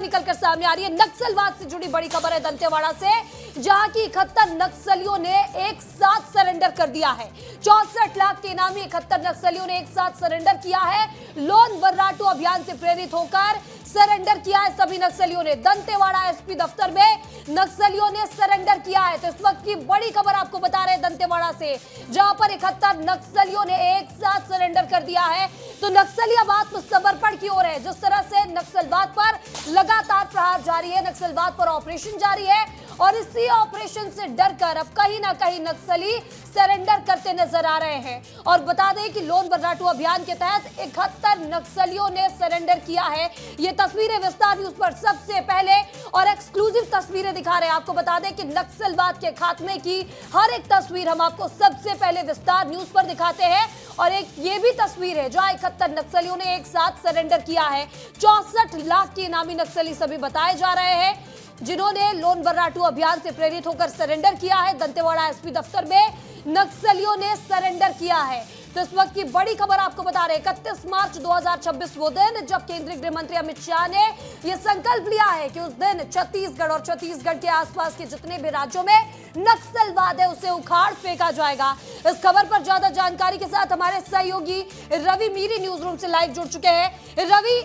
निकलकर सामने आ रही है। नक्सलवाद से जुड़ी बड़ी खबर है दंतेवाड़ा से, जहां की 71 नक्सलियों ने एक साथ सरेंडर कर दिया है। 64 लाख के इनामी 71 नक्सलियों ने एक साथ सरेंडर किया है। लोन वर्राटू अभियान से प्रेरित होकर सरेंडर किया है सभी नक्सलियों ने। दंतेवाड़ा एसपी दफ्तर में नक्सलियों ने सरेंडर किया है। तो इस वक्त की बड़ी खबर आपको बता रहे हैं दंतेवाड़ा से, जहां पर 71 नक्सलियों ने एक साथ सरेंडर कर दिया है। तो नक्सली अब आत्मसमर्पण की ओर है। जिस तरह से नक्सलवाद पर लगातार प्रहार जारी है, नक्सलवाद पर ऑपरेशन जारी है, और इसी ऑपरेशन से डरकर अब कहीं ना कहीं नक्सली सरेंडर करते नजर आ रहे हैं। और बता दें कि लोन वर्राटू अभियान के तहत 71 नक्सलियों ने सरेंडर किया है। ये तस्वीरें विस्तार न्यूज पर सबसे पहले और एक्सक्लूसिव तस्वीरें दिखा रहे हैं। आपको बता दें कि नक्सलवाद के खात्मे की हर एक तस्वीर हम आपको सबसे पहले विस्तार न्यूज पर दिखाते हैं। और एक ये भी तस्वीर है जहां 71 नक्सलियों ने एक साथ सरेंडर किया है। 64 लाख के इनामी नक्सली सभी बताए जा रहे हैं, जिन्होंने लोन वर्राटू अभियान से प्रेरित होकर सरेंडर किया है। दंतेवाड़ा एसपी दफ्तर में नक्सलियों ने सरेंडर किया है। तो इस वक्त की बड़ी खबर आपको बता रहे हैं, 31 मार्च 2026 वो दिन जब केंद्रीय गृह मंत्री अमित शाह ने यह संकल्प लिया है कि उस दिन छत्तीसगढ़ और छत्तीसगढ़ के आसपास के जितने भी राज्यों में नक्सलवाद है उसे उखाड़ फेंका जाएगा। इस खबर पर ज्यादा जानकारी के साथ हमारे सहयोगी रवि मीरी न्यूज रूम से लाइव जुड़ चुके हैं। रवि,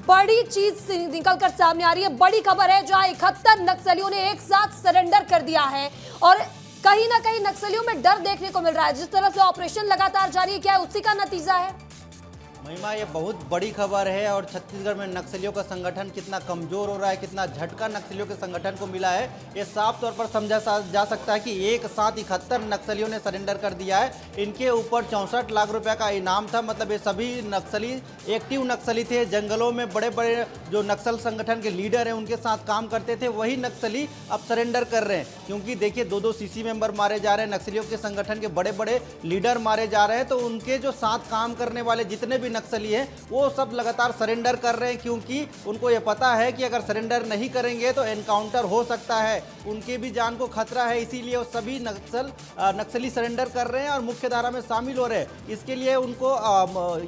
बड़ी चीज निकलकर सामने आ रही है, बड़ी खबर है जहां 71 नक्सलियों ने एक साथ सरेंडर कर दिया है और कहीं ना कहीं नक्सलियों में डर देखने को मिल रहा है। जिस तरह से ऑपरेशन लगातार जारी है, क्या उसी का नतीजा है? महिमा, ये बहुत बड़ी खबर है। और छत्तीसगढ़ में नक्सलियों का संगठन कितना कमजोर हो रहा है, कितना झटका नक्सलियों के संगठन को मिला है, ये साफ तौर पर समझा जा सकता है कि एक साथ 71 नक्सलियों ने सरेंडर कर दिया है। इनके ऊपर 64 लाख रुपए का इनाम था। मतलब ये सभी नक्सली एक्टिव नक्सली थे, जंगलों में बड़े बड़े जो नक्सल संगठन के लीडर हैं उनके साथ काम करते थे, वही नक्सली अब सरेंडर कर रहे हैं। क्योंकि देखिए, 2-2 सीसी मेंबर मारे जा रहे हैं, नक्सलियों के संगठन के बड़े बड़े लीडर मारे जा रहे हैं। तो उनके जो साथ काम करने वाले जितने भी नक्सली हैं वो सब लगातार सरेंडर कर रहे हैं, क्योंकि उनको ये पता है कि अगर सरेंडर नहीं करेंगे तो एनकाउंटर हो सकता है, उनके भी जान को खतरा है। इसीलिए वो सभी नक्सली सरेंडर कर रहे हैं और मुख्य धारा में शामिल हो रहे हैं। इसके लिए उनको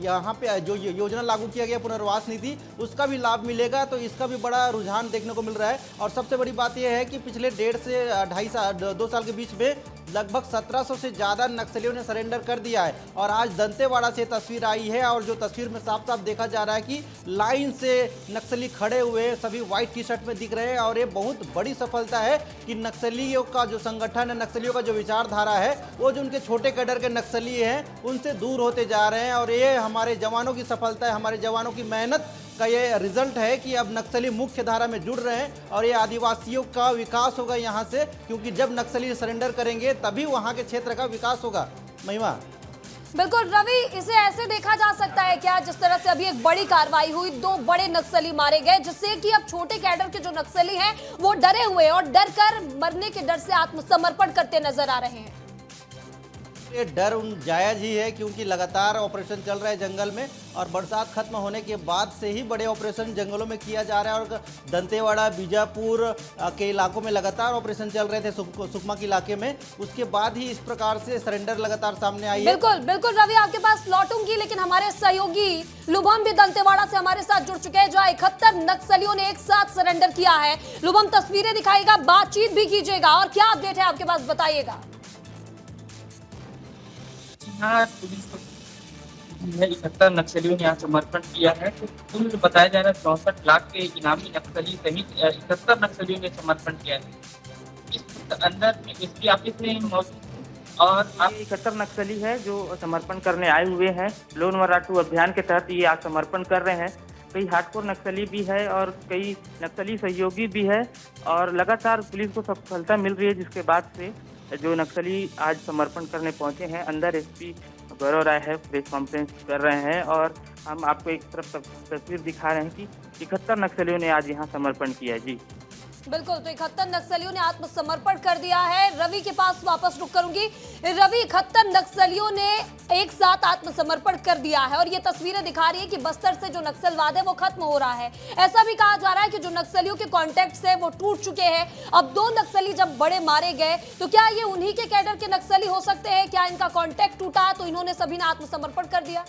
यहाँ पे जो योजना लागू किया गया पुनर्वास नीति, उसका भी लाभ मिलेगा। तो इसका भी बड़ा रुझान देखने को मिल रहा है। और सबसे बड़ी बात यह है कि पिछले 1.5 से 2.5 साल 2 साल के बीच में लगभग 1700 से ज़्यादा नक्सलियों ने सरेंडर कर दिया है। और आज दंतेवाड़ा से तस्वीर आई है, और जो तस्वीर में साफ साफ देखा जा रहा है कि लाइन से नक्सली खड़े हुए, सभी व्हाइट टी शर्ट में दिख रहे हैं। और ये बहुत बड़ी सफलता है कि नक्सलियों का जो संगठन है, नक्सलियों का जो विचारधारा है, वो जो उनके छोटे कैडर के नक्सली हैं उनसे दूर होते जा रहे हैं। और ये हमारे जवानों की सफलता है, हमारे जवानों की मेहनत का ये रिजल्ट है कि अब नक्सली मुख्य धारा में जुड़ रहे हैं। और ये आदिवासियों का विकास होगा यहाँ से, क्योंकि जब नक्सली सरेंडर करेंगे तभी वहाँ के क्षेत्र का विकास होगा। महिमा, बिल्कुल रवि, इसे ऐसे देखा जा सकता है क्या, जिस तरह से अभी एक बड़ी कार्रवाई हुई, 2 बड़े नक्सली मारे गए, जिससे कि अब छोटे कैडर के जो नक्सली हैं वो डरे हुए और डर कर मरने के डर से आत्मसमर्पण करते नजर आ रहे हैं? ये डर जायज ही है, क्योंकि लगातार ऑपरेशन चल रहा है जंगल में, और बरसात खत्म होने के बाद से ही बड़े ऑपरेशन जंगलों में किया जा रहा है। और दंतेवाड़ा, बीजापुर के इलाकों में लगातार ऑपरेशन चल रहे थे, सुकमा के इलाके में, उसके बाद ही इस प्रकार से सरेंडर लगातार सामने आई है। बिल्कुल बिल्कुल रवि, आपके पास लौटूंगी, लेकिन हमारे सहयोगी लुभम भी दंतेवाड़ा से हमारे साथ जुड़ चुके हैं, जहां 71 नक्सलियों ने एक साथ सरेंडर किया है। लुभम, तस्वीरें दिखाएगा, बातचीत भी कीजिएगा, और क्या अपडेट है आपके पास, बताइएगा। हाँ, पुलिस को 71 नक्सलियों ने यहाँ समर्पण किया है। तो कुल बताया जा रहा है 64 लाख के इनामी नक्सली सहित 71 नक्सलियों ने समर्पण किया है। इस अंदर इसकी ऑफिस में मौजूद और आप 71 नक्सली है जो समर्पण करने आए हुए हैं। लोन वर्राटू अभियान के तहत ये आज समर्पण कर रहे हैं। कई हार्डकोर नक्सली भी है और कई नक्सली सहयोगी भी है, और लगातार पुलिस को सफलता मिल रही है, जिसके बाद से जो नक्सली आज समर्पण करने पहुंचे हैं। अंदर एसपी गौरव राय है, प्रेस कॉन्फ्रेंस कर रहे हैं, और हम आपको एक तरफ तस्वीर दिखा रहे हैं कि 71 नक्सलियों ने आज यहाँ समर्पण किया। जी बिल्कुल, तो 71 नक्सलियों ने आत्मसमर्पण कर दिया है। रवि के पास वापस रुक करूंगी। रवि, 71 नक्सलियों ने एक साथ आत्मसमर्पण कर दिया है, और ये तस्वीरें दिखा रही है कि बस्तर से जो नक्सलवाद है वो खत्म हो रहा है। ऐसा भी कहा जा रहा है कि जो नक्सलियों के कॉन्टेक्ट है वो टूट चुके हैं। अब 2 नक्सली जब बड़े मारे गए, तो क्या ये उन्हीं के कैडर के नक्सली हो सकते हैं? क्या इनका कॉन्टेक्ट टूटा तो इन्होंने सभी ने आत्मसमर्पण कर दिया?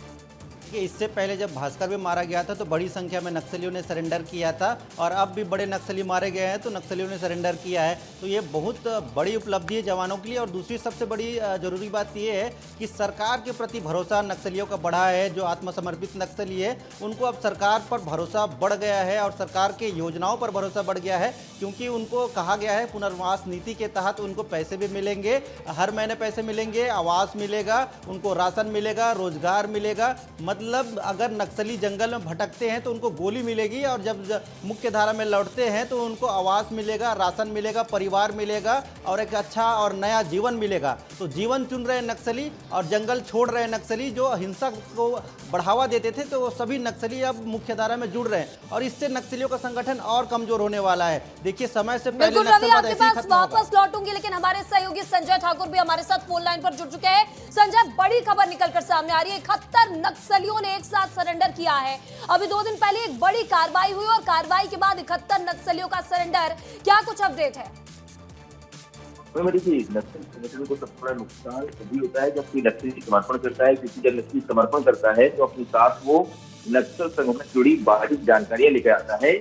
कि इससे पहले जब भास्कर भी मारा गया था तो बड़ी संख्या में नक्सलियों ने सरेंडर किया था और अब भी बड़े नक्सली मारे गए हैं तो नक्सलियों ने सरेंडर किया है। तो ये बहुत बड़ी उपलब्धि है जवानों के लिए। और दूसरी सबसे बड़ी जरूरी बात ये है कि सरकार के प्रति भरोसा नक्सलियों का बढ़ा है। जो आत्मसमर्पित नक्सली है उनको अब सरकार पर भरोसा बढ़ गया है और सरकार के योजनाओं पर भरोसा बढ़ गया है, क्योंकि उनको कहा गया है पुनर्वास नीति के तहत उनको पैसे भी मिलेंगे, हर महीने पैसे मिलेंगे, आवास मिलेगा, उनको राशन मिलेगा, रोजगार मिलेगा। मतलब अगर नक्सली जंगल में भटकते हैं तो उनको गोली मिलेगी और जब मुख्य धारा में लौटते हैं तो उनको आवास मिलेगा, राशन मिलेगा, परिवार मिलेगा और एक अच्छा और नया जीवन मिलेगा। तो जीवन चुन रहे नक्सली और जंगल छोड़ रहे नक्सली जो हिंसा को बढ़ावा देते थे, तो वो सभी नक्सली अब मुख्य धारा में जुड़ रहे हैं और इससे नक्सलियों का संगठन और कमजोर होने वाला है। देखिए समय से पहले बिल्कुल रवि, आपके पास वापस लौटूंगी, लेकिन हमारे सहयोगी संजय ठाकुर भी हमारे साथ फोन लाइन पर जुड़ चुके हैं। संजय, बड़ी खबर निकलकर सामने आ रही है, 71 नक्सलियों ने एक साथ सरेंडर किया है। अभी 2 दिन पहले एक बड़ी कार्रवाई हुई और कार्रवाई के बाद 71 नक्सलियों का सरेंडर, क्या कुछ अपडेट है? देखिए, नक्सल संगठन को सबसे बड़ा नुकसान तभी होता है जब कोई नक्सली समर्पण करता है। क्योंकि जब नक्सली समर्पण करता है तो अपने साथ वो नक्सल संगठन से जुड़ी बारीक जानकारियां लेकर आता है,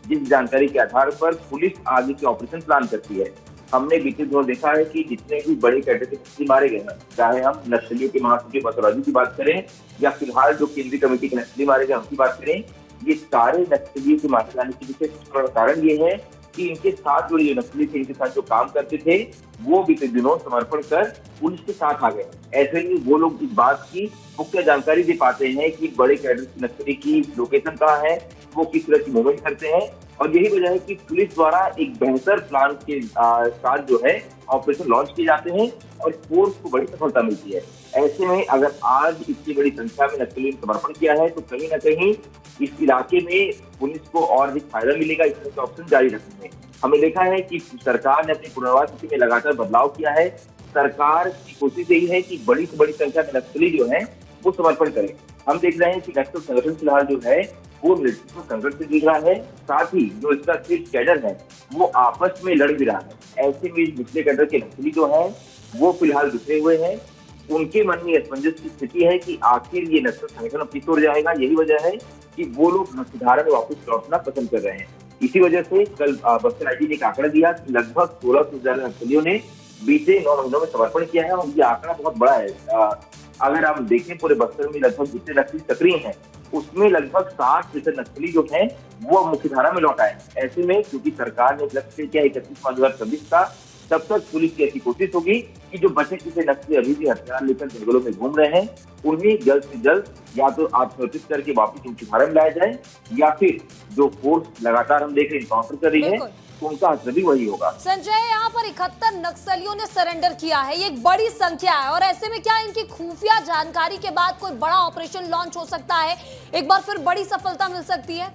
जिस जानकारी के आधार पर पुलिस आगे के ऑपरेशन प्लान करती है। हमने बीते दिनों देखा है कि जितने भी बड़े कैडर के नक्सली मारे गए हैं, चाहे हम नक्सलियों के महासचिव बसवराजू की बात करें या फिलहाल जो केंद्रीय कमेटी के नक्सली मारे गए उनकी बात करें, ये सारे नक्सलियों के मारे जाने के पीछे सबसे बड़ा कारण ये है कि इनके साथ जुड़े जो नक्सली थे, इनके साथ जो काम करते थे, वो बीते दिनों समर्पण कर पुलिस के साथ आ गए। ऐसे ही वो लोग इस बात की मुख्य जानकारी दे पाते हैं कि बड़े कैडर की नक्सली की लोकेशन कहाँ है, वो किस तरह की मूवमेंट करते हैं। और यही वजह है कि पुलिस द्वारा एक बेहतर प्लान के साथ जो है ऑपरेशन लॉन्च किए जाते हैं और फोर्स को बड़ी सफलता मिलती है। ऐसे में अगर आज इतनी बड़ी संख्या में नक्सलियों ने समर्पण किया है तो कहीं ना कहीं इस इलाके में पुलिस को और भी फायदा मिलेगा इस तरह के ऑप्शन जारी रखने में। हमने देखा है कि सरकार ने अपनी पुनर्वास नीति में लगातार बदलाव किया है। सरकार की कोशिश यही है कि बड़ी से बड़ी संख्या में नक्सली जो है वो समर्पण करें। हम देख रहे हैं कि नक्सल संगठन फिलहाल जो है वो नेतृत्व संघर्ष से जूझ रहा है, साथ ही जो इसका शीर्ष कैडर है वो आपस में लड़ भी रहा है। ऐसे में निचले कैडर के नक्सली जो है वो फिलहाल बिखरे हुए हैं। उनके मन में असमंजस की स्थिति है कि आखिर ये नक्सल संगठन अब किस ओर जाएगा। यही वजह है कि वो लोग मुख्यधारा में वापस लौटना पसंद कर रहे हैं। इसी वजह से कल बस्तर आईजी ने एक आंकड़ा दिया कि लगभग 1600 से ज्यादा नक्सलियों ने बीते 9 महीनों में समर्पण किया है और ये आंकड़ा बहुत बड़ा है। अगर हम देखें पूरे बस्तर में लगभग जितने नक्सली सक्रिय हैं उसमें लगभग 60% नक्सली जो है वो मुख्यधारा में लौट आए। ऐसे में क्योंकि सरकार ने लक्ष्य किया 31/5/2026 का, तब तक पुलिस की ऐसी कोशिश होगी कि जो बचे किसी नक्सली अभी भी हथियार लेकर जंगलों में घूम रहे हैं उन्हें जल्द से जल्द या तो आत्मसमर्पित करके वापस मुख्यधारा में लाया जाए या फिर जो फोर्स लगातार हम देख रहे इनकाउंटर कर रही है उनका असर भी वही होगा। संजय, यहाँ पर 71 नक्सलियों ने सरेंडर किया है, ये एक बड़ी संख्या है और ऐसे में क्या इनकी खुफिया जानकारी के बाद कोई बड़ा ऑपरेशन लॉन्च हो सकता है, एक बार फिर बड़ी सफलता मिल सकती है?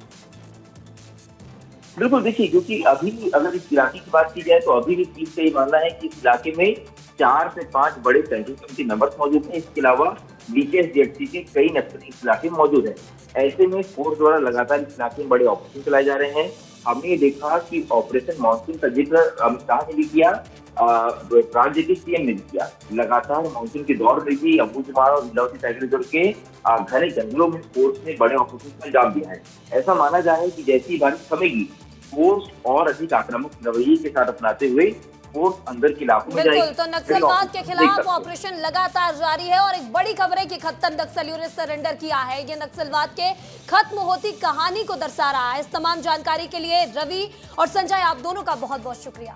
बिल्कुल, देखिए क्योंकि अभी अगर इस इलाके की बात की जाए तो अभी भी पुलिस का ये मानना है कि इस इलाके में 4 से 5 बड़े सेंट्रल कमेटी मेंबर्स मौजूद हैं। इसके अलावा बीकेएसडीएफसी के कई नक्सली इस इलाके में मौजूद हैं। ऐसे में फोर्स द्वारा लगातार इस इलाके में बड़े ऑपरेशन चलाए जा रहे हैं। हमने ये देखा कि ऑपरेशन मानसून का जिक्र अमित शाह ने भी किया, राज्य के सीएम ने भी किया। लगातार मानसून के दौर में भी अबूझमाड़ और इंद्रावती टाइगर रिजर्व के घने जंगलों में फोर्स ने बड़े ऑपरेशन को अंजाम दिया है। ऐसा माना जा रहा है कि जैसी बारिश थमेगी फोर्स और अधिक आक्रामक रवैये के साथ अपनाते हुए फोर्स अंदर के इलाकों में जाएगी। बिल्कुल, तो नक्सलवाद के खिलाफ ऑपरेशन लगातार जारी है और एक बड़ी खबर है कि 71 नक्सलियों ने सरेंडर किया है। ये नक्सलवाद के खत्म होती कहानी को दर्शा रहा है। इस तमाम जानकारी के लिए रवि और संजय, आप दोनों का बहुत बहुत शुक्रिया।